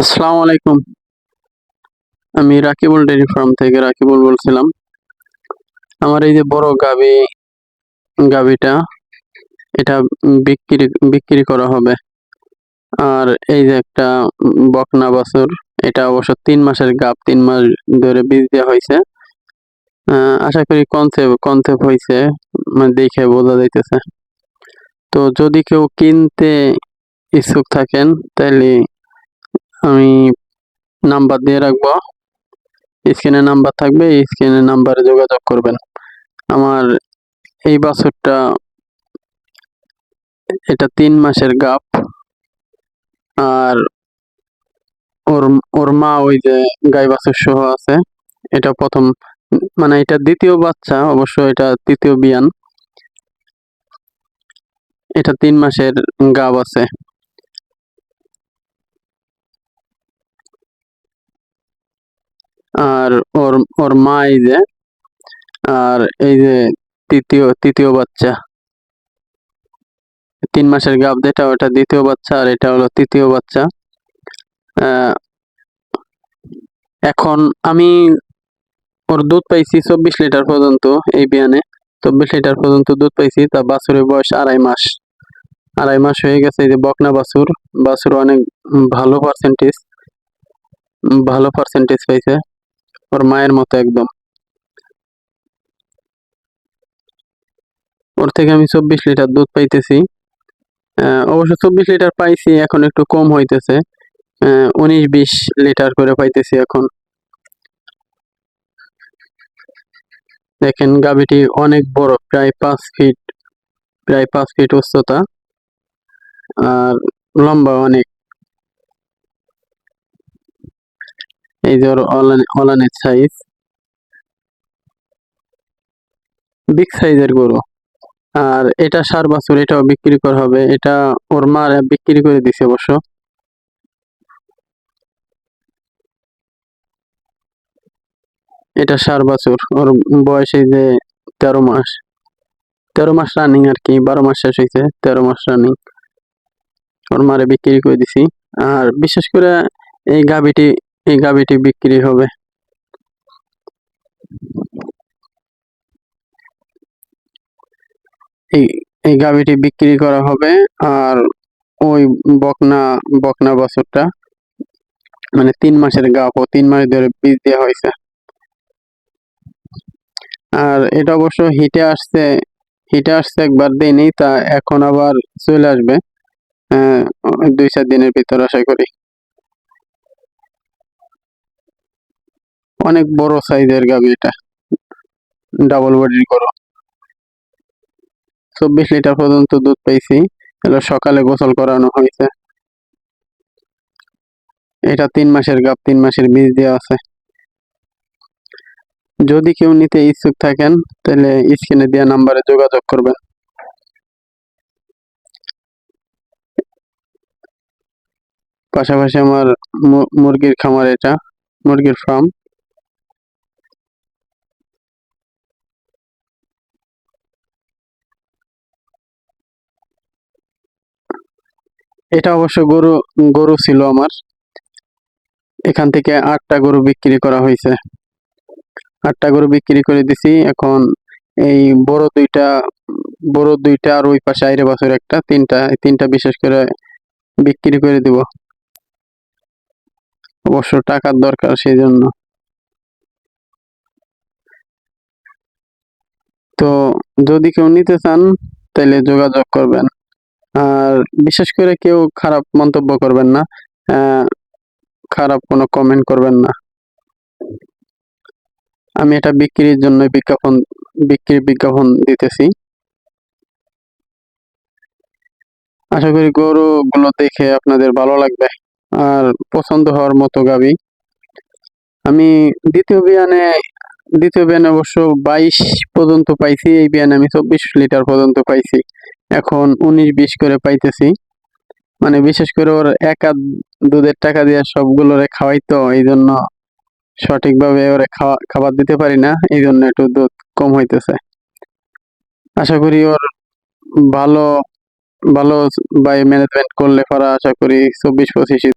আসসালামু আলাইকুম। আমি রাকিবুল ডেইরি ফার্ম থেকে রাকিবুল বলছিলাম। আমার এই যে বড় গাভীটা এটা বিক্রি করা হবে। আর এই যে একটা বকনা বাছুর, এটা অবশ্য ৩ মাসের গাব, ৩ মাস ধরে বীজ দেওয়া হইছে। আশা করি কনসেপ্ট হইছে, মানে দেখে বোঝা যাইতেছে। তো যদি কেউ কিনতে ইচ্ছুক থাকেন তাইলে আমি নাম্বার দিয়ে রাখবো। স্ক্রিনে নাম্বার থাকবে, এই স্ক্রিনে নাম্বারে যোগাযোগ করবেন। আমার এই বাছুরটা, এটা ৩ মাসের গাব। আর ওর ওর মা ওই যে গাই বাছুর সহ আছে। এটা প্রথম, মানে এটা দ্বিতীয় বাচ্চা, অবশ্য এটা তৃতীয় বিয়ান। এটা ৩ মাসের গাব আছে। আর ওর ওর মা এই যে, আর এই যে তৃতীয় বাচ্চা। ৩ মাসের গাব যেটা, ওটা দ্বিতীয় বাচ্চা, আর এটা হলো তৃতীয় বাচ্চা। আহ, এখন আমি ওর দুধ পাইছি ২৪ লিটার পর্যন্ত। এই বিয়ানে ২৪ লিটার পর্যন্ত দুধ পাইছি। তা বাছুরের বয়স ২.৫ মাস হয়ে গেছে। এই যে বকনা বাছুর, বাছুর অনেক ভালো পার্সেন্টেজ পাইছে, ওর মায়ের মতো একদম। ওর থেকে আমি ২৪ লিটার দুধ পাইতেছি। অবশ্য ২৪ লিটার পাইছি, এখন একটু কম হইতেছে। ১৯-২০ লিটার করে পাইতেছি এখন। দেখেন গাভীটি অনেক বড়, প্রায় ৫ ফিট উচ্চতা, আর লম্বা অনেক। এই যে ওর অলানের সাইজ, বিগ সাইজের গরু। আর এটা ষাঁড় বাছুর, এটাও বিক্রি করা হবে। এটা ওর মা বিক্রি করে দিছে অবশ্য। এটা ষাঁড় বাছুর, ওর বয়স এই যে ১৩ মাস। ১৩ মাস রানিং আর কি, ১২ মাস শেষ হয়েছে, ১৩ মাস রানিং। ওর মারে বিক্রি করে দিছি। আর বিশেষ করে এই গাভীটি এই গাভীটি বিক্রি হবে। এই এই গাভীটি বিক্রি করা হবে। আর ওই বকনা বকনা বাছুরটা, মানে ৩ মাসের গাভ, ও ৩ মাস ধরে বীজ দেওয়া হয়েছে। আর এটা অবশ্য হিটে আসছে একবার দেয়নি, তা এখন আবার চলে আসবে ২-৪ দিনের ভিতর আশা করি। অনেক বড় সাইজের গাভী এটা, ডাবল বডির গরু। ২৪ লিটার পর্যন্ত দুধ পাইছি। এগুলো সকালে গোসল করানো হয়েছে। এটা ৩ মাসের গাভ, ৩ মাসের বীজ দেওয়া আছে। যদি কেউ নিতে ইচ্ছুক থাকেন তাহলে স্ক্রিনে দেওয়া নাম্বারে যোগাযোগ করবেন। পাশাপাশি আমার মুরগির খামার, এটা মুরগির ফার্ম। এটা অবশ্য গরু ছিল আমার। এখান থেকে ৮টা গরু বিক্রি করা হয়েছে। ৮টা গরু বিক্রি করে দিছি। এখন এই বড় দুইটা আর ওই পাশে আইরে বাছুর একটা, তিনটা বিশেষ করে বিক্রি করে দিব। অবশ্য টাকার দরকার, সেই জন্য। তো যদি কেউ নিতে চান তাহলে যোগাযোগ করবেন। আর বিশেষ করে কেউ খারাপ মন্তব্য করবেন না, আহ, খারাপ কোনো কমেন্ট করবেন না। আমি এটা বিক্রির জন্য বিজ্ঞাপন দিতেছি। আশা করি গরুগুলো দেখে আপনাদের ভালো লাগবে আর পছন্দ হওয়ার মতো গাভী। আমি দ্বিতীয় বিয়ানে অবশ্য ২২ পর্যন্ত পাইছি। এই বিয়ানে আমি ২৪ লিটার পর্যন্ত পাইছি। এখন ১৯-২০ করে পাইতেছি। মানে বিশেষ করে ওর একা দুধের টাকা দিয়ে সবগুলোরে খাওয়াই, তো এই জন্য সঠিকভাবে ওরে খাবার দিতে পারি না, এই জন্য একটু দুধ কম হইতেছে। আশা করি ওর ভালো ভালো বাই ম্যানেজমেন্ট করলে পরে আশা করি ২৪-২৫